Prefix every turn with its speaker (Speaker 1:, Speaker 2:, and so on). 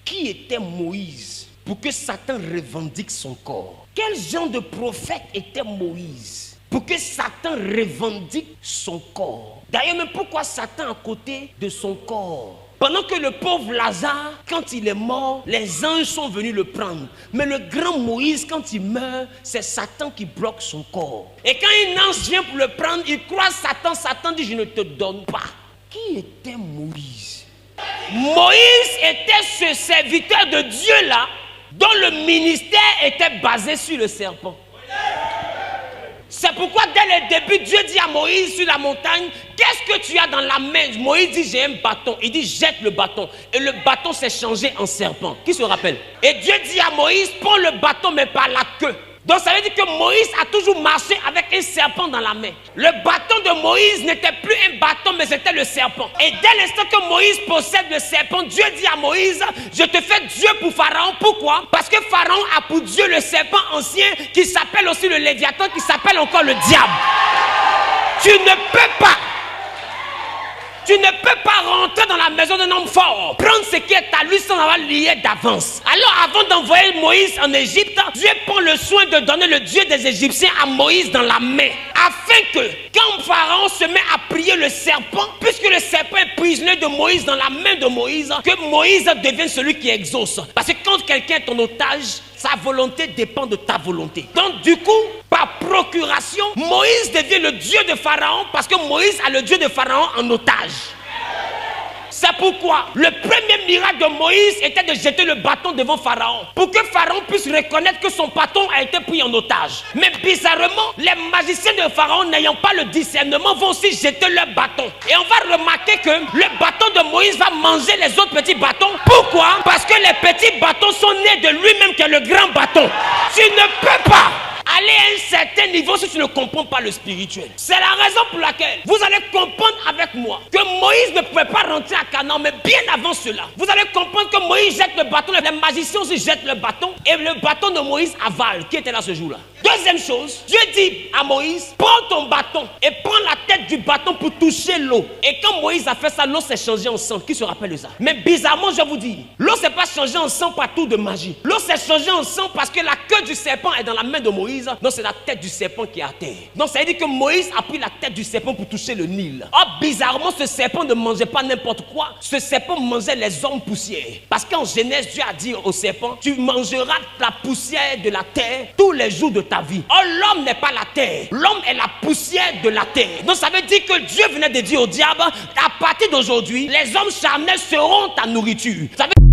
Speaker 1: qui était Moïse pour que Satan revendique son corps? Quel genre de prophète était Moïse pour que Satan revendique son corps? D'ailleurs, même pourquoi Satan à côté de son corps? Pendant que le pauvre Lazare, quand il est mort, les anges sont venus le prendre. Mais le grand Moïse, quand il meurt, c'est Satan qui bloque son corps. Et quand un ange vient pour le prendre, il croise Satan. Satan dit, je ne te donne pas. Qui était Moïse? Moïse était ce serviteur de Dieu-là, dont le ministère était basé sur le serpent. C'est pourquoi dès le début, Dieu dit à Moïse sur la montagne, qu'est-ce que tu as dans la main? Moïse dit, j'ai un bâton. Il dit, jette le bâton. Et le bâton s'est changé en serpent. Qui se rappelle? Et Dieu dit à Moïse, prends le bâton mais par la queue. Donc ça veut dire que Moïse a toujours marché avec un serpent dans la main. Le bâton de Moïse n'était plus un bâton, mais c'était le serpent. Et dès l'instant que Moïse possède le serpent, Dieu dit à Moïse, je te fais Dieu pour Pharaon. Pourquoi? Parce que Pharaon a pour Dieu le serpent ancien, qui s'appelle aussi le Léviathan, qui s'appelle encore le diable. Tu ne peux pas rentrer dans la maison d'un homme fort, prendre ce qui est à lui sans avoir lié d'avance. Alors avant d'envoyer Moïse en Égypte, Dieu prend le soin de donner le Dieu des Égyptiens à Moïse dans la main. Afin que quand Pharaon se met à prier le serpent, puisque le serpent est prisonnier de Moïse dans la main de Moïse, que Moïse devienne celui qui exauce. Parce que quand quelqu'un est en otage, sa volonté dépend de ta volonté. Donc du coup, par procuration, Moïse devient le Dieu de Pharaon parce que Moïse a le Dieu de Pharaon en otage. C'est pourquoi le premier miracle de Moïse était de jeter le bâton devant Pharaon, pour que Pharaon puisse reconnaître que son bâton a été pris en otage. Mais bizarrement, les magiciens de Pharaon n'ayant pas le discernement vont aussi jeter leur bâton. Et on va remarquer que le bâton de Moïse va manger les autres petits bâtons. Pourquoi? Parce que les petits bâtons sont nés de lui-même qui est le grand bâton. Tu ne peux pas aller à un certain niveau si tu ne comprends pas le spirituel. C'est la raison pour laquelle vous allez comprendre avec moi que Moïse ne pouvait pas rentrer à Canaan, mais bien avant cela, vous allez comprendre que Moïse jette le bâton, les magiciens aussi jettent le bâton, et le bâton de Moïse avale, qui était là ce jour-là. Deuxième chose, Dieu dit à Moïse, prends ton bâton et prends la tête du bâton pour toucher l'eau. Et quand Moïse a fait ça, l'eau s'est changée en sang. Qui se rappelle de ça? Mais bizarrement, je vous dis, l'eau ne s'est pas changée en sang par tour de magie. L'eau s'est changée en sang parce que la queue du serpent est dans la main de Moïse. Donc c'est la tête du serpent qui est à terre. Donc ça veut dire que Moïse a pris la tête du serpent pour toucher le Nil. Or bizarrement, ce serpent ne mangeait pas n'importe quoi. Ce serpent mangeait les hommes poussières. Parce qu'en Genèse, Dieu a dit au serpent, tu mangeras la poussière de la terre tous les jours de ta vie. Or l'homme n'est pas la terre. L'homme est la poussière de la terre. Donc ça veut dire que Dieu venait de dire au diable, à partir d'aujourd'hui, les hommes charnels seront ta nourriture. Ça veut